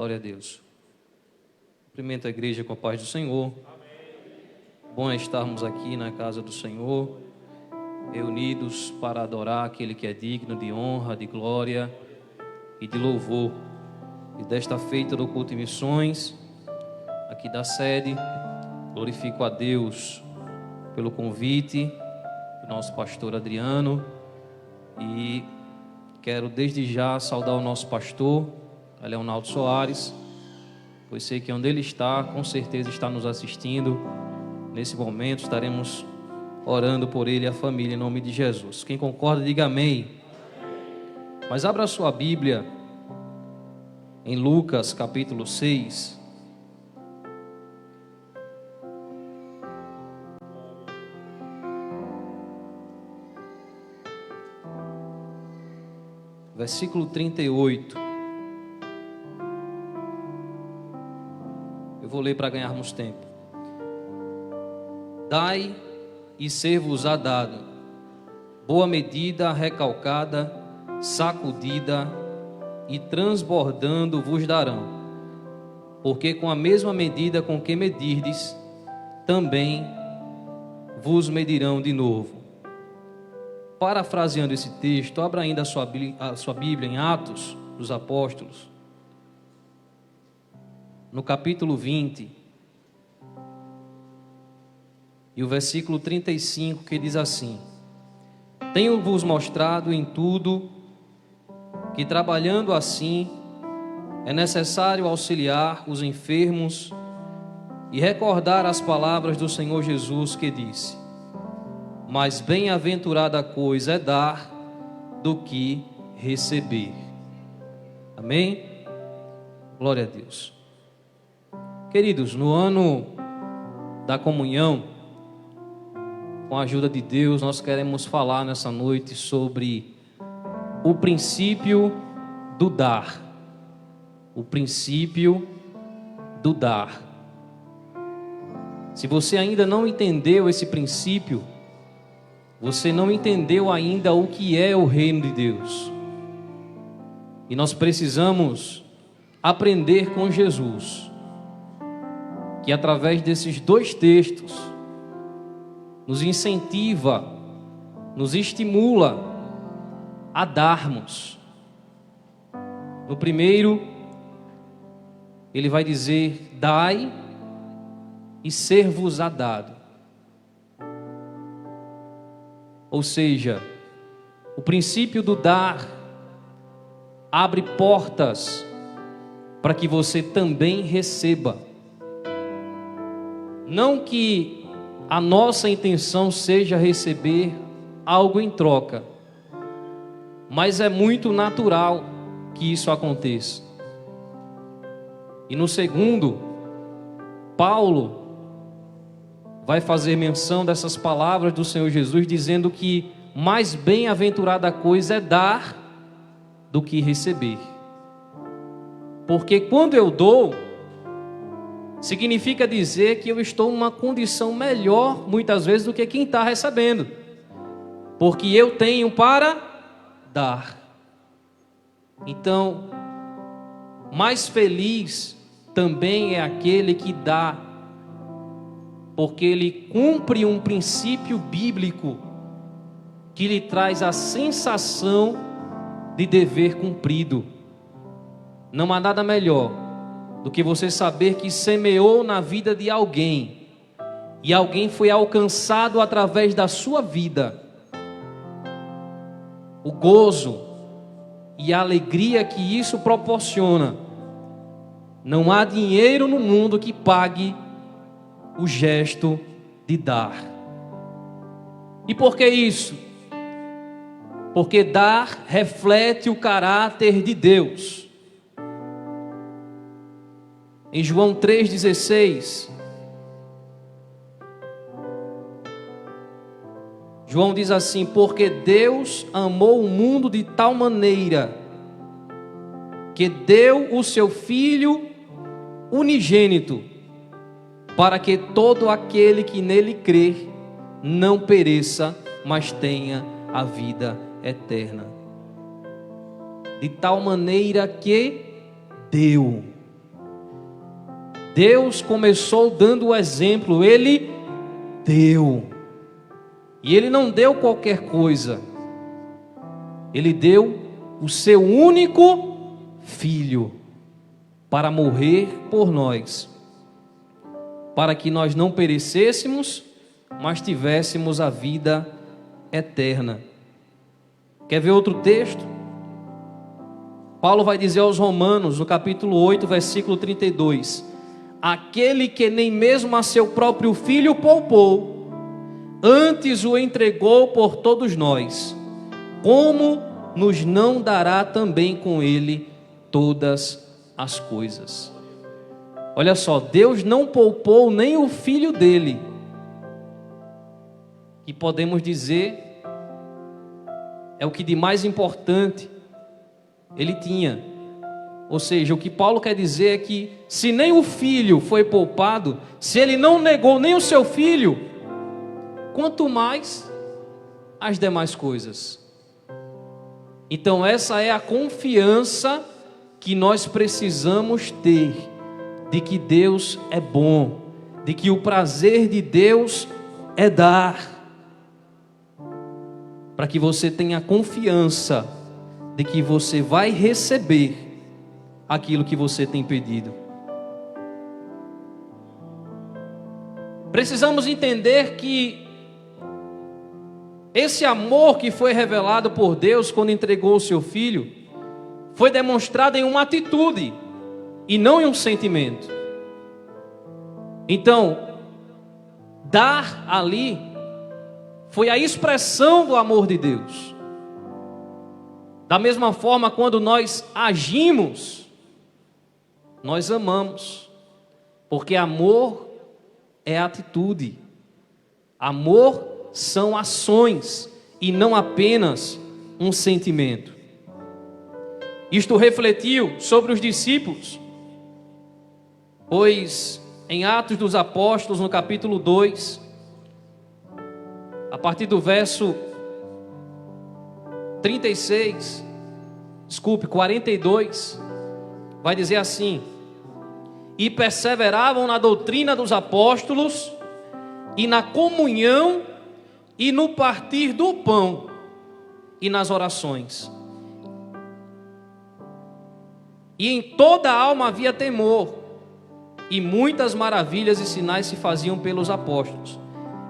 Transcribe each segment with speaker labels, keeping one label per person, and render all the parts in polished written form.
Speaker 1: Glória a Deus. Cumprimento a igreja com a paz do Senhor. Bom é estarmos aqui na casa do Senhor, reunidos para adorar aquele que é digno de honra, de glória e de louvor. E desta feita do culto e missões, aqui da sede, glorifico a Deus pelo convite do nosso pastor Adriano e quero desde já saudar o nosso pastor, Leonardo Soares, pois sei que onde ele está, com certeza está nos assistindo. Nesse momento estaremos orando por ele e a família em nome de Jesus. Quem concorda, diga amém. Mas abra a sua Bíblia em Lucas capítulo 6. Versículo 38. Eu vou ler para ganharmos tempo. Dai e ser-vos-á dado, boa medida, recalcada, sacudida e transbordando vos darão, porque com a mesma medida com que medirdes, também vos medirão de novo. Parafraseando esse texto, abra ainda a sua Bíblia em Atos dos Apóstolos, no capítulo 20, e o versículo 35, que diz assim: Tenho-vos mostrado em tudo que, trabalhando assim, é necessário auxiliar os enfermos e recordar as palavras do Senhor Jesus, que disse: mais bem-aventurada coisa é dar do que receber. Amém? Glória a Deus. Queridos, no ano da comunhão, com a ajuda de Deus, nós queremos falar nessa noite sobre o princípio do dar. O princípio do dar. Se você ainda não entendeu esse princípio, você não entendeu ainda o que é o reino de Deus. E nós precisamos aprender com Jesus, que através desses dois textos nos incentiva, nos estimula a darmos. No primeiro, ele vai dizer: dai e ser-vos-á dado. Ou seja, o princípio do dar abre portas para que você também receba. Não que a nossa intenção seja receber algo em troca, mas é muito natural que isso aconteça. E no segundo, Paulo vai fazer menção dessas palavras do Senhor Jesus, dizendo que mais bem-aventurada coisa é dar do que receber. Porque quando eu dou, significa dizer que eu estou em uma condição melhor, muitas vezes, do que quem está recebendo. Porque eu tenho para dar. Então, mais feliz também é aquele que dá, porque ele cumpre um princípio bíblico que lhe traz a sensação de dever cumprido. Não há nada melhor do que você saber que semeou na vida de alguém e alguém foi alcançado através da sua vida. O gozo e a alegria que isso proporciona, não há dinheiro no mundo que pague o gesto de dar. E por que isso? Porque dar reflete o caráter de Deus. Em João 3,16, João diz assim: porque Deus amou o mundo de tal maneira que deu o seu Filho unigênito, para que todo aquele que nele crer não pereça, mas tenha a vida eterna. De tal maneira que deu. Deus começou dando o exemplo, Ele deu. E Ele não deu qualquer coisa. Ele deu o seu único Filho para morrer por nós, para que nós não perecêssemos, mas tivéssemos a vida eterna. Quer ver outro texto? Paulo vai dizer aos Romanos, no capítulo 8, versículo 32: aquele que nem mesmo a seu próprio Filho poupou, antes o entregou por todos nós, como nos não dará também com ele todas as coisas? Olha só, Deus não poupou nem o Filho dele, que podemos dizer é o que de mais importante ele tinha. Ou seja, o que Paulo quer dizer é que se nem o Filho foi poupado, se ele não negou nem o seu Filho, quanto mais as demais coisas. Então essa é a confiança que nós precisamos ter, de que Deus é bom, de que o prazer de Deus é dar, para que você tenha confiança de que você vai receber aquilo que você tem pedido. Precisamos entender que esse amor que foi revelado por Deus quando entregou o seu Filho, foi demonstrado em uma atitude e não em um sentimento. Então, dar ali foi a expressão do amor de Deus. Da mesma forma, quando nós agimos, nós amamos, porque amor é atitude, amor são ações e não apenas um sentimento. Isto refletiu sobre os discípulos, pois em Atos dos Apóstolos, no capítulo 2, a partir do verso 42, vai dizer assim: e perseveravam na doutrina dos apóstolos, e na comunhão, e no partir do pão, e nas orações. E em toda a alma havia temor, e muitas maravilhas e sinais se faziam pelos apóstolos.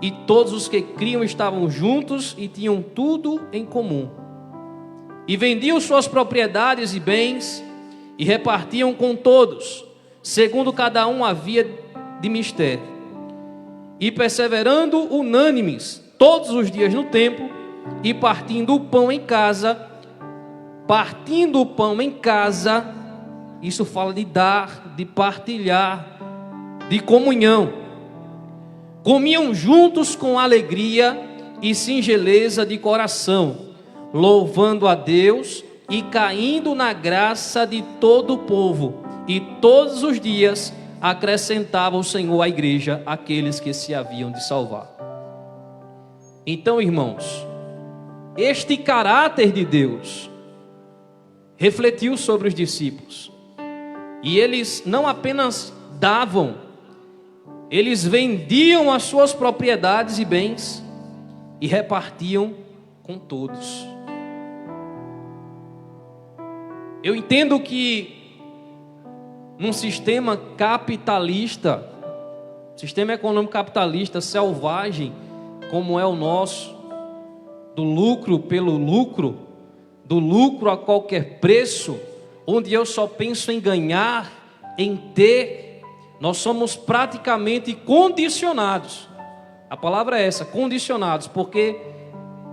Speaker 1: E todos os que criam estavam juntos e tinham tudo em comum. E vendiam suas propriedades e bens, e repartiam com todos, segundo cada um havia de mister. E perseverando unânimes todos os dias no templo, e partindo o pão em casa, isso fala de dar, de partilhar, de comunhão. Comiam juntos com alegria e singeleza de coração, louvando a Deus e caindo na graça de todo o povo. E todos os dias acrescentava o Senhor à igreja aqueles que se haviam de salvar. Então, irmãos, este caráter de Deus refletiu sobre os discípulos. E eles não apenas davam, eles vendiam as suas propriedades e bens e repartiam com todos. Eu entendo que num sistema capitalista, sistema econômico capitalista selvagem, como é o nosso, do lucro pelo lucro, do lucro a qualquer preço, onde eu só penso em ganhar, em ter, nós somos praticamente condicionados. A palavra é essa, condicionados, porque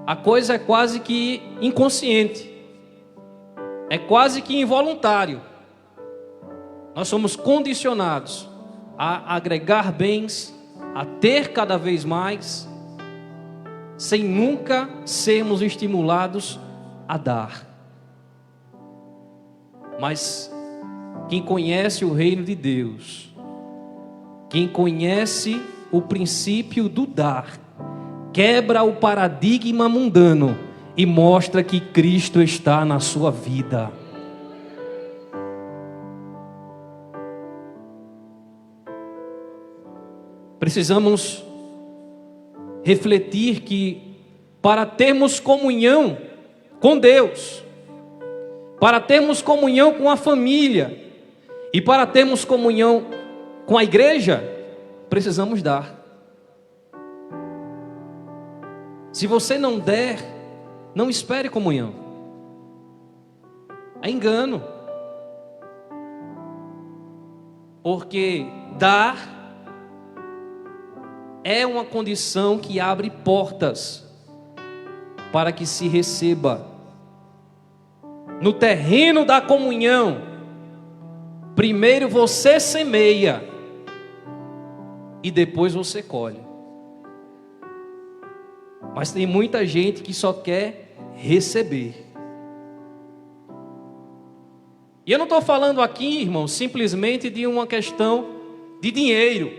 Speaker 1: a coisa é quase que inconsciente, é quase que involuntário. Nós somos condicionados a agregar bens, a ter cada vez mais, sem nunca sermos estimulados a dar. Mas quem conhece o reino de Deus, quem conhece o princípio do dar, quebra o paradigma mundano e mostra que Cristo está na sua vida. precisamos refletir que para termos comunhão com Deus, para termos comunhão com a família e para termos comunhão com a igreja, precisamos dar. Se você não der, não espere comunhão. É engano. Porque dar é uma condição que abre portas para que se receba. No terreno da comunhão, primeiro você semeia e depois você colhe. Mas tem muita gente que só quer receber. E eu não estou falando aqui, irmão, simplesmente de uma questão de dinheiro.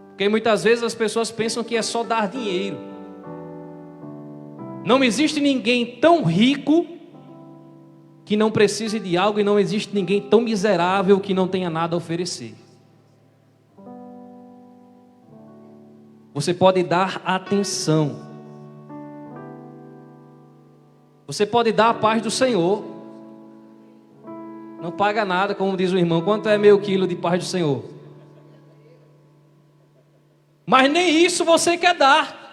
Speaker 1: Porque muitas vezes as pessoas pensam que é só dar dinheiro. Não existe ninguém tão rico que não precise de algo, e não existe ninguém tão miserável que não tenha nada a oferecer. Você pode dar atenção. Você pode dar a paz do Senhor. Não paga nada, como diz o irmão. Quanto é meio quilo de paz do Senhor? Mas nem isso você quer dar.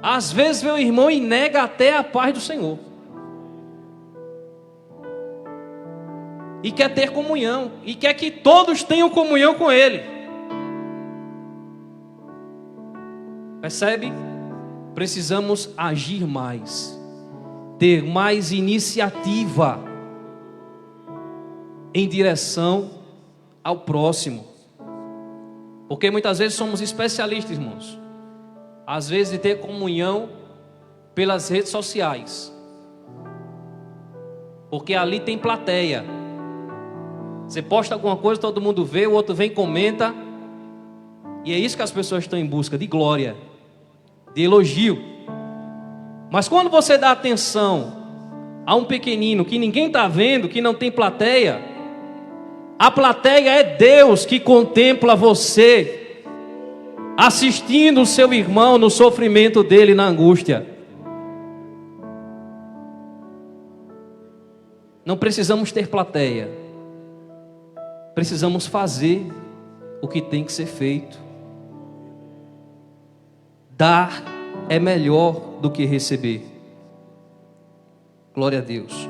Speaker 1: Às vezes vê o irmão e nega até a paz do Senhor. E quer ter comunhão. E quer que todos tenham comunhão com Ele. Percebe? Precisamos agir mais, ter mais iniciativa em direção ao próximo. Porque muitas vezes somos especialistas, irmãos, às vezes de ter comunhão pelas redes sociais, porque ali tem plateia. Você posta alguma coisa, todo mundo vê, o outro vem e comenta. E é isso que as pessoas estão em busca, de glória, de elogio. Mas quando você dá atenção a um pequenino que ninguém está vendo, que não tem plateia, a plateia é Deus que contempla você, assistindo o seu irmão no sofrimento dele, na angústia. Não precisamos ter plateia, precisamos fazer o que tem que ser feito. Dar é melhor do que receber. Glória a Deus.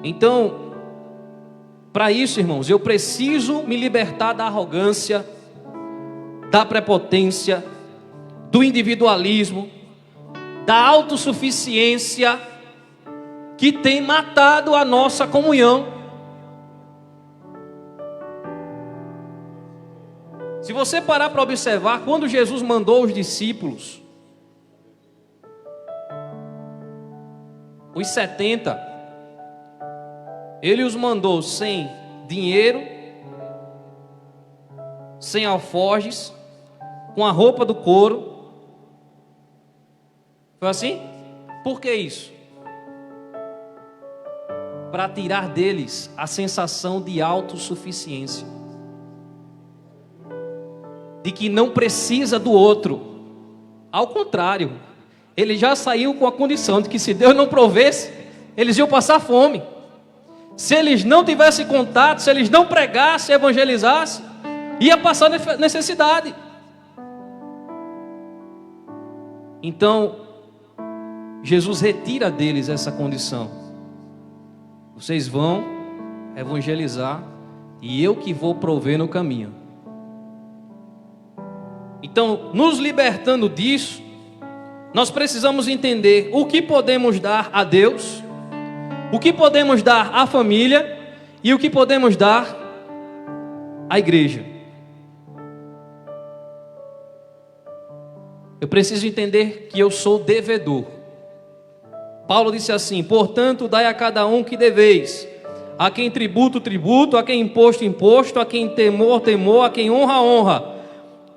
Speaker 1: Então, para isso, irmãos, eu preciso me libertar da arrogância, da prepotência, do individualismo, da autossuficiência que tem matado a nossa comunhão. Se você parar para observar, quando Jesus mandou os discípulos, os 70, Ele os mandou sem dinheiro, sem alforjes, com a roupa do couro. Foi assim? Por que isso? Para tirar deles a sensação de autossuficiência, de que não precisa do outro. Ao contrário, ele já saiu com a condição de que se Deus não provesse, eles iam passar fome. Se eles não tivessem contato, se eles não pregassem, evangelizassem, ia passar necessidade. Então, Jesus retira deles essa condição. Vocês vão evangelizar e eu que vou prover no caminho. Então, nos libertando disso, nós precisamos entender o que podemos dar a Deus, o que podemos dar à família e o que podemos dar à igreja. Eu preciso entender que eu sou devedor. Paulo disse assim: portanto, dai a cada um que deveis, a quem tributo, tributo, a quem imposto, imposto, a quem temor, temor, a quem honra, honra.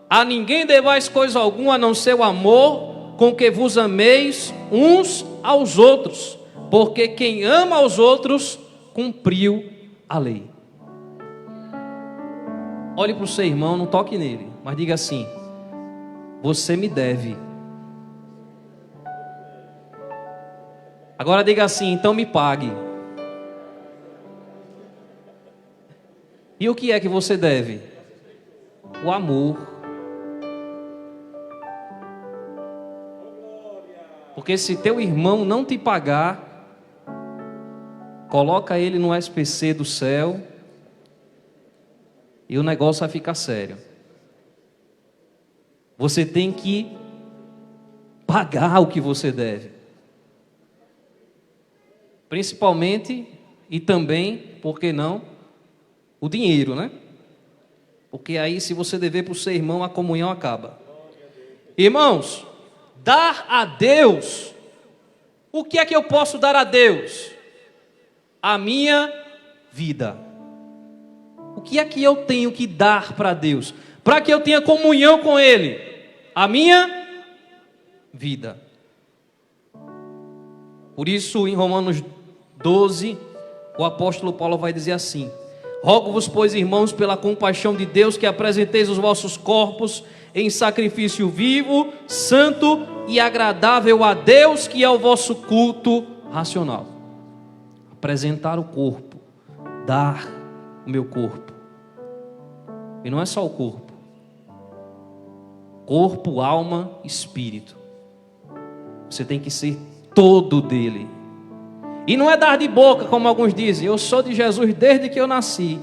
Speaker 1: A ninguém devais coisa alguma a não ser o amor com que vos ameis uns aos outros, porque quem ama aos outros cumpriu a lei. Olhe para o seu irmão, não toque nele, mas diga assim: você me deve. Agora diga assim: então me pague. E o que é que você deve? O amor. Porque se teu irmão não te pagar, coloca ele no SPC do céu e o negócio vai ficar sério. Você tem que pagar o que você deve. Principalmente e também, por que não, o dinheiro, né? Porque aí, se você dever para o seu irmão, a comunhão acaba. Irmãos, dar a Deus, o que é que eu posso dar a Deus? A minha vida. O que é que eu tenho que dar para Deus? Para que eu tenha comunhão com Ele? A minha vida. Por isso, em Romanos 12, o apóstolo Paulo vai dizer assim: rogo-vos, pois, irmãos, pela compaixão de Deus, que apresenteis os vossos corpos em sacrifício vivo, santo e agradável a Deus, que é o vosso culto racional. Apresentar o corpo, dar o meu corpo. E não é só o corpo. Corpo, alma, espírito. Você tem que ser todo dele. E não é dar de boca, como alguns dizem: eu sou de Jesus desde que eu nasci.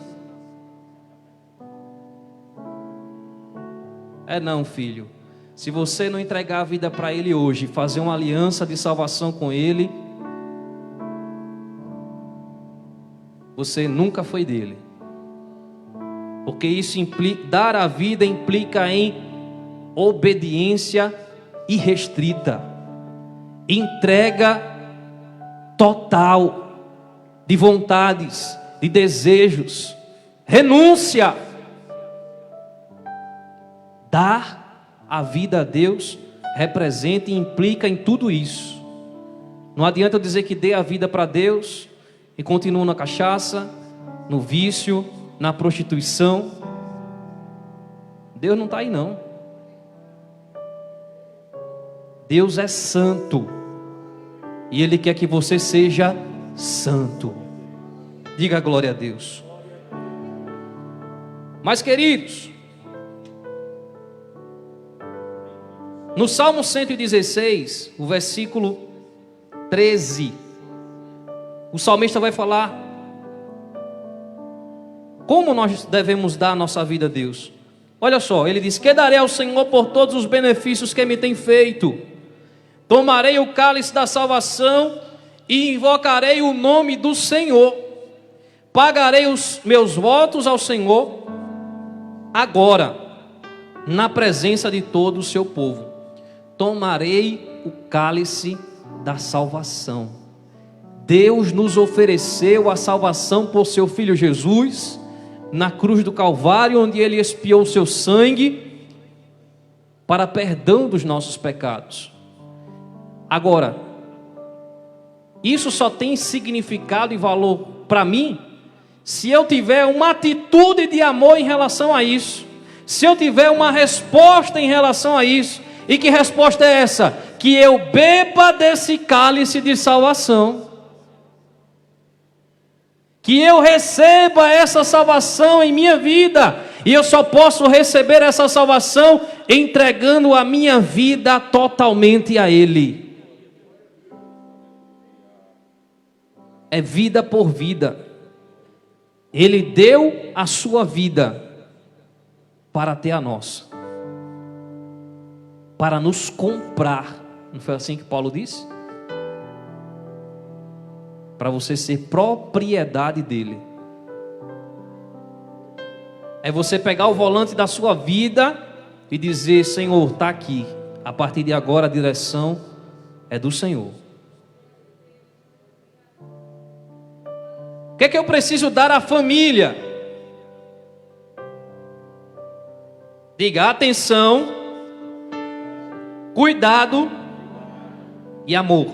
Speaker 1: É não, filho. Se você não entregar a vida para Ele hoje, fazer uma aliança de salvação com Ele, você nunca foi dele. Porque isso implica, dar a vida implica em obediência irrestrita, entrega total de vontades, de desejos, renúncia. Dar a vida a Deus representa e implica em tudo isso. Não adianta eu dizer que dê a vida para Deus e continuo na cachaça, no vício, na prostituição. Deus não está aí não. Deus é santo e Ele quer que você seja santo. Diga glória a Deus. Mas, queridos, no Salmo 116, o versículo 13, o salmista vai falar como nós devemos dar a nossa vida a Deus. Olha só, ele diz: que darei ao Senhor por todos os benefícios que me tem feito? Tomarei o cálice da salvação e invocarei o nome do Senhor. Pagarei os meus votos ao Senhor agora, na presença de todo o seu povo. Tomarei o cálice da salvação. Deus nos ofereceu a salvação por seu Filho Jesus, na cruz do Calvário, onde Ele expiou o seu sangue para perdão dos nossos pecados. Agora, isso só tem significado e valor para mim se eu tiver uma atitude de amor em relação a isso, se eu tiver uma resposta em relação a isso. E que resposta é essa? Que eu beba desse cálice de salvação, que eu receba essa salvação em minha vida. E eu só posso receber essa salvação entregando a minha vida totalmente a Ele. É vida por vida. Ele deu a sua vida para ter a nossa, para nos comprar. Não foi assim que Paulo disse? Para você ser propriedade dele. É você pegar o volante da sua vida e dizer: Senhor, está aqui. A partir de agora a direção é do Senhor. O que é que eu preciso dar à família? Diga: atenção, cuidado e amor.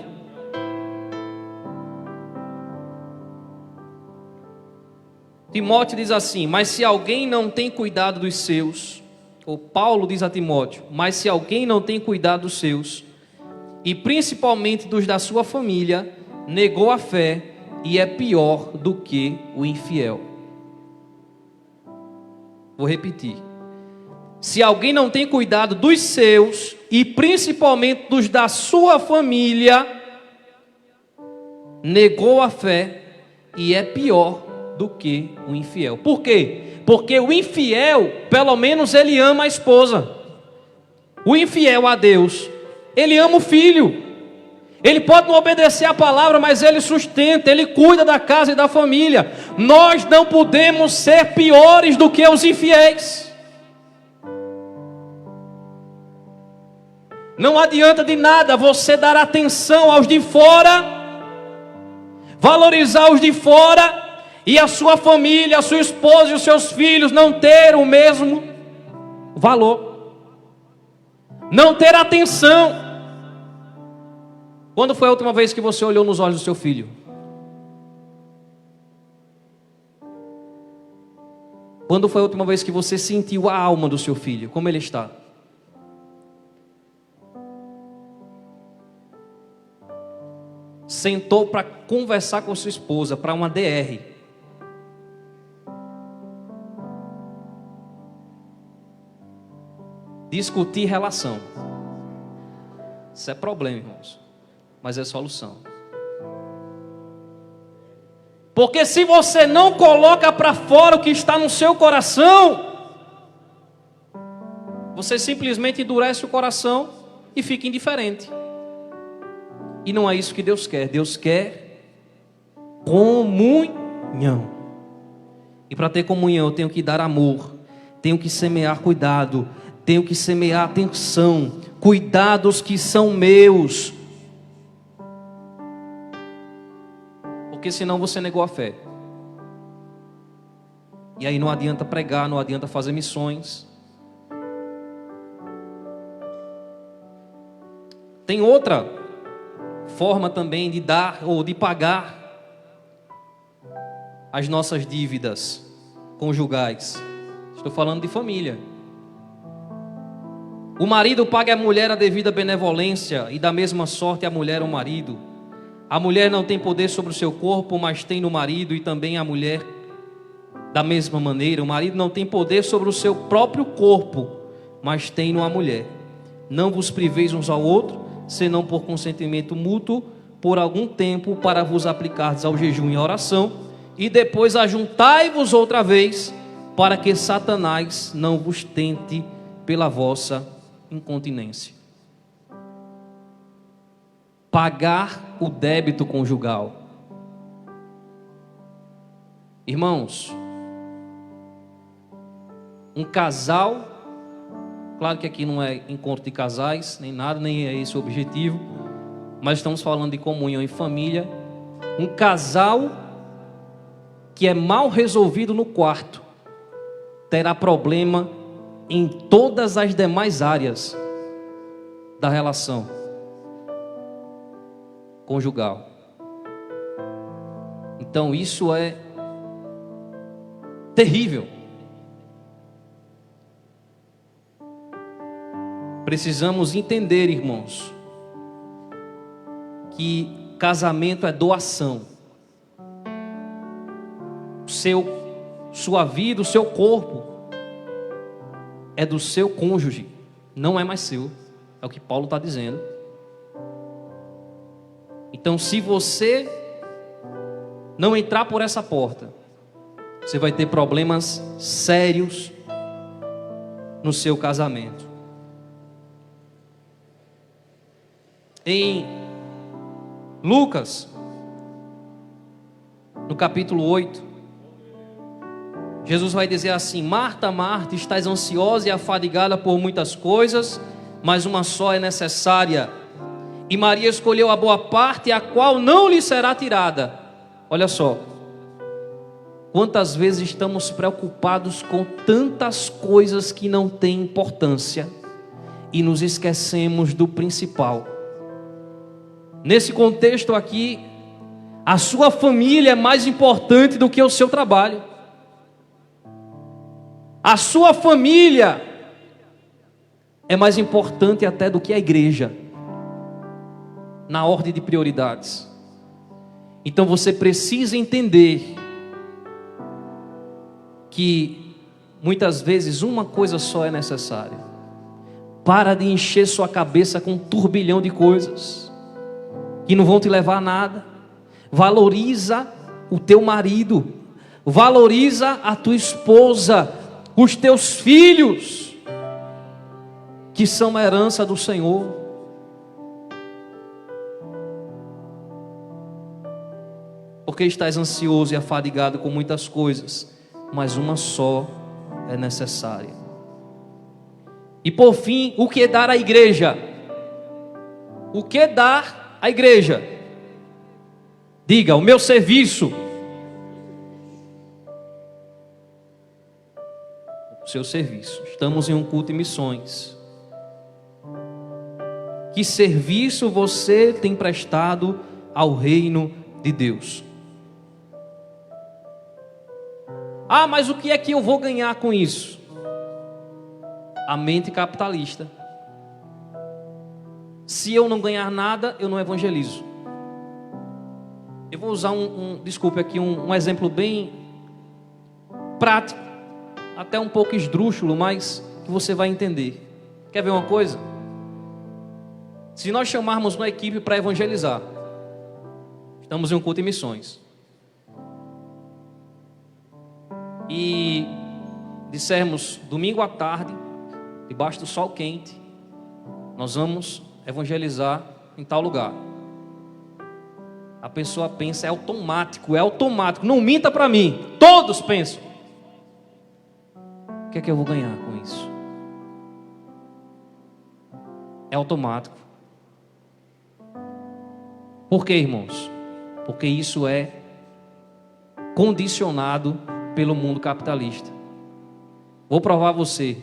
Speaker 1: Timóteo diz assim: mas se alguém não tem cuidado dos seus, ou Paulo diz a Timóteo, mas se alguém não tem cuidado dos seus, e principalmente dos da sua família, negou a fé e é pior do que o infiel. Vou repetir. Se alguém não tem cuidado dos seus, e principalmente dos da sua família, negou a fé e é pior do que o infiel. Por quê? Porque o infiel, pelo menos ele ama a esposa. O infiel a Deus, ele ama o filho. Ele pode não obedecer a palavra, mas ele sustenta, ele cuida da casa e da família. Nós não podemos ser piores do que os infiéis. Não adianta de nada você dar atenção aos de fora, valorizar os de fora, e a sua família, a sua esposa e os seus filhos não ter o mesmo valor, não ter atenção. Quando foi a última vez que você olhou nos olhos do seu filho? Quando foi a última vez que você sentiu a alma do seu filho? Como ele está? Sentou para conversar com sua esposa, para uma DR. Discutir relação. Isso é problema, irmãos. Mas é solução. Porque se você não coloca para fora o que está no seu coração, você simplesmente endurece o coração e fica indiferente. E não é isso que Deus quer. Deus quer comunhão. E para ter comunhão eu tenho que dar amor, tenho que semear cuidado, tenho que semear atenção, cuidados que são meus. Porque senão você negou a fé. E aí não adianta pregar, não adianta fazer missões. Tem outra forma também de dar ou de pagar as nossas dívidas conjugais. Estou falando de família. O marido paga à mulher a devida benevolência, e da mesma sorte a mulher ao marido. A mulher não tem poder sobre o seu corpo, mas tem no marido, e também a mulher da mesma maneira. O marido não tem poder sobre o seu próprio corpo, mas tem no a mulher. Não vos priveis uns ao outro, senão por consentimento mútuo, por algum tempo, para vos aplicardes ao jejum e à oração, e depois ajuntai-vos outra vez, para que Satanás não vos tente pela vossa incontinência. Pagar o débito conjugal. Irmãos, um casal, claro que aqui não é encontro de casais, nem nada, nem é esse o objetivo, mas estamos falando de comunhão em família. Um casal que é mal resolvido no quarto terá problema em todas as demais áreas da relação conjugal. Então isso é terrível. Precisamos entender, irmãos, que casamento é doação. Sua vida, o seu corpo é do seu cônjuge, não é mais seu. É o que Paulo está dizendo. Então, se você não entrar por essa porta, você vai ter problemas sérios no seu casamento. Em Lucas, no capítulo 8, Jesus vai dizer assim: Marta, Marta, estás ansiosa e afadigada por muitas coisas, mas uma só é necessária. E Maria escolheu a boa parte, a qual não lhe será tirada. Olha só, quantas vezes estamos preocupados com tantas coisas que não têm importância e nos esquecemos do principal. Nesse contexto aqui, a sua família é mais importante do que o seu trabalho. A sua família é mais importante até do que a igreja, na ordem de prioridades. Então você precisa entender que muitas vezes uma coisa só é necessária. Para de encher sua cabeça com um turbilhão de coisas que não vão te levar a nada. Valoriza o teu marido, valoriza a tua esposa, os teus filhos, que são a herança do Senhor. Porque estás ansioso e afadigado com muitas coisas, mas uma só é necessária. E por fim, o que dar à igreja? O que dar à igreja? Diga, o meu serviço. O seu serviço. Estamos em um culto de missões. Que serviço você tem prestado ao reino de Deus? Ah, mas o que é que eu vou ganhar com isso? A mente capitalista. Se eu não ganhar nada, eu não evangelizo. Eu vou usar desculpe aqui, um exemplo bem prático, até um pouco esdrúxulo, mas que você vai entender. Quer ver uma coisa? Se nós chamarmos uma equipe para evangelizar, estamos em um culto de missões, e dissermos domingo à tarde, debaixo do sol quente, nós vamos evangelizar em tal lugar. A pessoa pensa, é automático, não minta para mim, todos pensam. O que é que eu vou ganhar com isso? É automático. Por quê, irmãos? Porque isso é condicionado pelo mundo capitalista. Vou provar a você.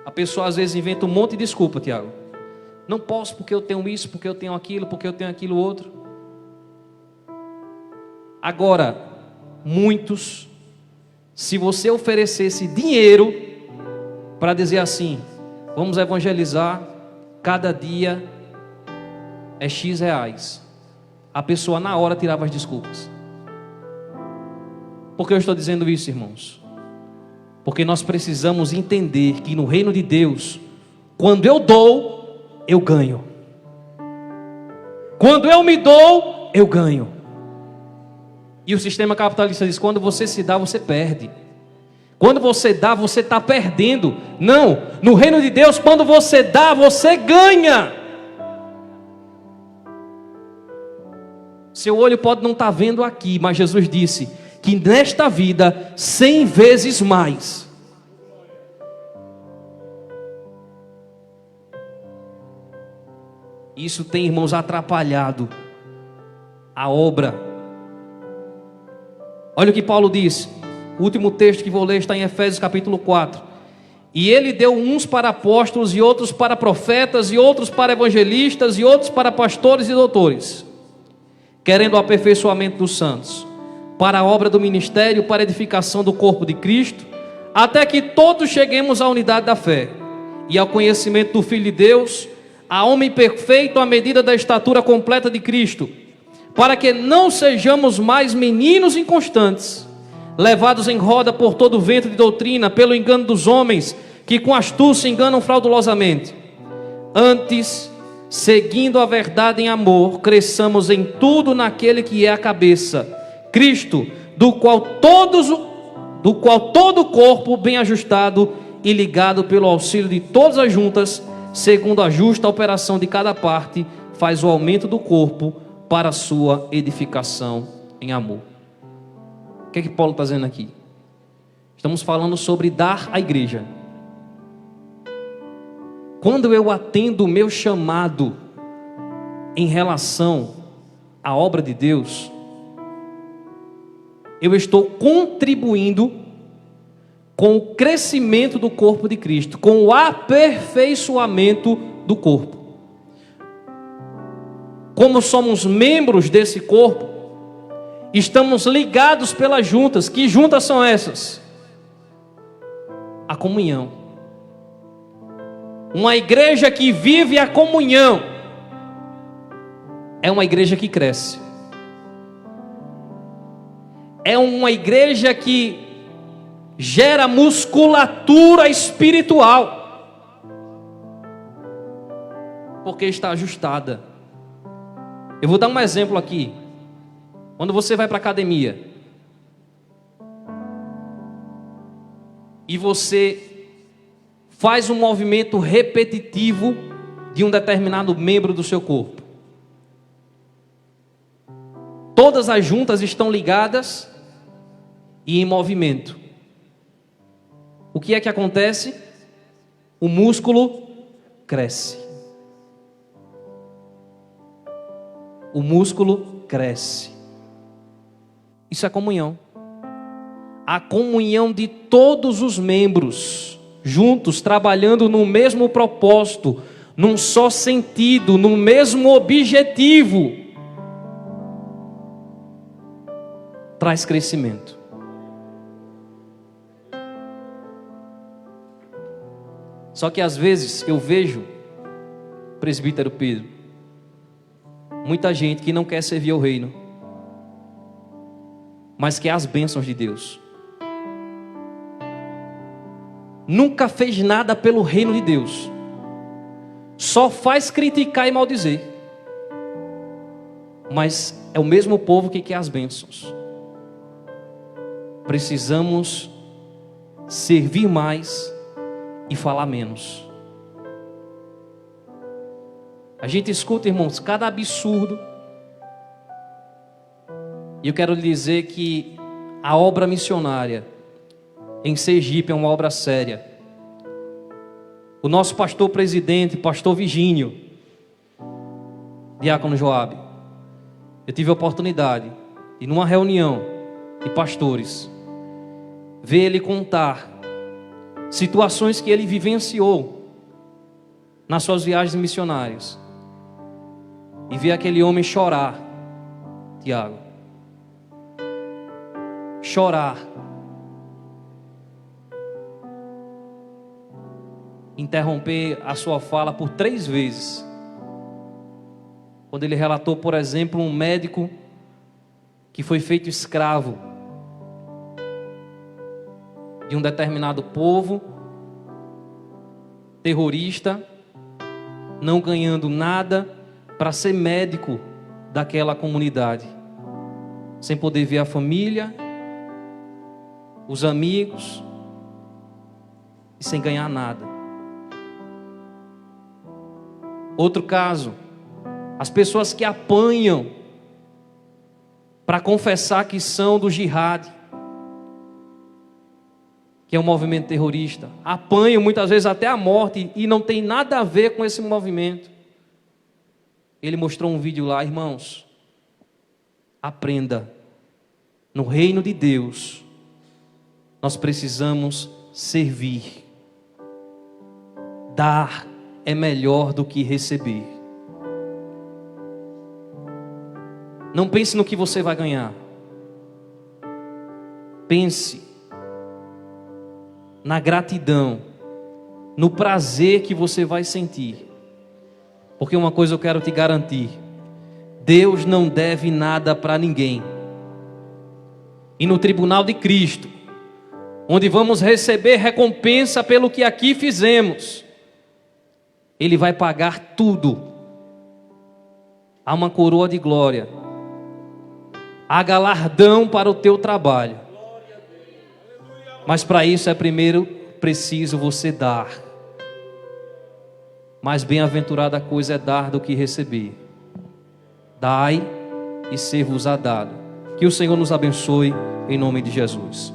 Speaker 1: A pessoa às vezes inventa um monte de desculpa, Tiago. Não posso porque eu tenho isso, porque eu tenho aquilo, porque eu tenho aquilo outro. Agora, muitos, se você oferecesse dinheiro para dizer assim, vamos evangelizar, cada dia é X reais, a pessoa na hora tirava as desculpas. Por que eu estou dizendo isso, irmãos? Porque nós precisamos entender que no reino de Deus, quando eu dou, eu ganho. Quando eu me dou, eu ganho. E o sistema capitalista diz, quando você se dá, você perde. Quando você dá, você está perdendo. Não, no reino de Deus, quando você dá, você ganha. Seu olho pode não estar vendo aqui, mas Jesus disse que nesta vida, 100 vezes mais. Isso tem, irmãos, atrapalhado a obra. Olha o que Paulo diz. O último texto que vou ler está em Efésios capítulo 4. E ele deu uns para apóstolos, e outros para profetas, e outros para evangelistas, e outros para pastores e doutores, querendo o aperfeiçoamento dos santos, para a obra do ministério, para a edificação do corpo de Cristo, até que todos cheguemos à unidade da fé, e ao conhecimento do Filho de Deus, a homem perfeito à medida da estatura completa de Cristo, para que não sejamos mais meninos inconstantes, levados em roda por todo o vento de doutrina, pelo engano dos homens, que com astúcia enganam fraudulosamente. Antes, seguindo a verdade em amor, cresçamos em tudo naquele que é a cabeça, Cristo, do qual todo o corpo bem ajustado e ligado pelo auxílio de todas as juntas, segundo a justa operação de cada parte, faz o aumento do corpo para a sua edificação em amor. O que é que Paulo está dizendo aqui? Estamos falando sobre dar à igreja. Quando eu atendo o meu chamado em relação à obra de Deus, eu estou contribuindo com o crescimento do corpo de Cristo, com o aperfeiçoamento do corpo. Como somos membros desse corpo, estamos ligados pelas juntas. Que juntas são essas? a comunhão. Uma igreja que vive a comunhão é uma igreja que cresce. É uma igreja que gera musculatura espiritual, porque está ajustada. Eu vou dar um exemplo aqui. Quando você vai para a academia e você faz um movimento repetitivo de um determinado membro do seu corpo, todas as juntas estão ligadas e em movimento. O que é que acontece? O músculo cresce. O músculo cresce. Isso é comunhão. A comunhão de todos os membros, juntos, trabalhando no mesmo propósito, num só sentido, no mesmo objetivo, traz crescimento. Só que às vezes eu vejo, presbítero Pedro, muita gente que não quer servir ao reino, mas quer as bênçãos de Deus. Nunca fez nada pelo reino de Deus, só faz criticar e maldizer, mas é o mesmo povo que quer as bênçãos. Precisamos servir mais e falar menos. A gente escuta, irmãos, cada absurdo. E eu quero lhe dizer que a obra missionária em Sergipe é uma obra séria. O nosso pastor presidente, pastor Virgínio, diácono Joabe, eu tive a oportunidade de, numa reunião de pastores, ver ele contar situações que ele vivenciou nas suas viagens missionárias, e ver aquele homem chorar, Tiago, chorar, interromper a sua fala por 3 vezes, quando ele relatou, por exemplo, um médico que foi feito escravo de um determinado povo, terrorista, não ganhando nada para ser médico daquela comunidade, sem poder ver a família, os amigos, e sem ganhar nada. Outro caso, as pessoas que apanham para confessar que são do jihad, que é um movimento terrorista, apanham muitas vezes até a morte e não tem nada a ver com esse movimento. Ele mostrou um vídeo lá, irmãos, aprenda, no reino de Deus, nós precisamos servir. Dar é melhor do que receber. Não pense no que você vai ganhar. Pense na gratidão, no prazer que você vai sentir. Porque uma coisa eu quero te garantir: Deus não deve nada para ninguém. E no tribunal de Cristo, onde vamos receber recompensa pelo que aqui fizemos, Ele vai pagar tudo. Há uma coroa de glória, há galardão para o teu trabalho. Mas para isso é primeiro preciso você dar. Mais bem-aventurada coisa é dar do que receber. Dai e ser-vos-á dado. Que o Senhor nos abençoe em nome de Jesus.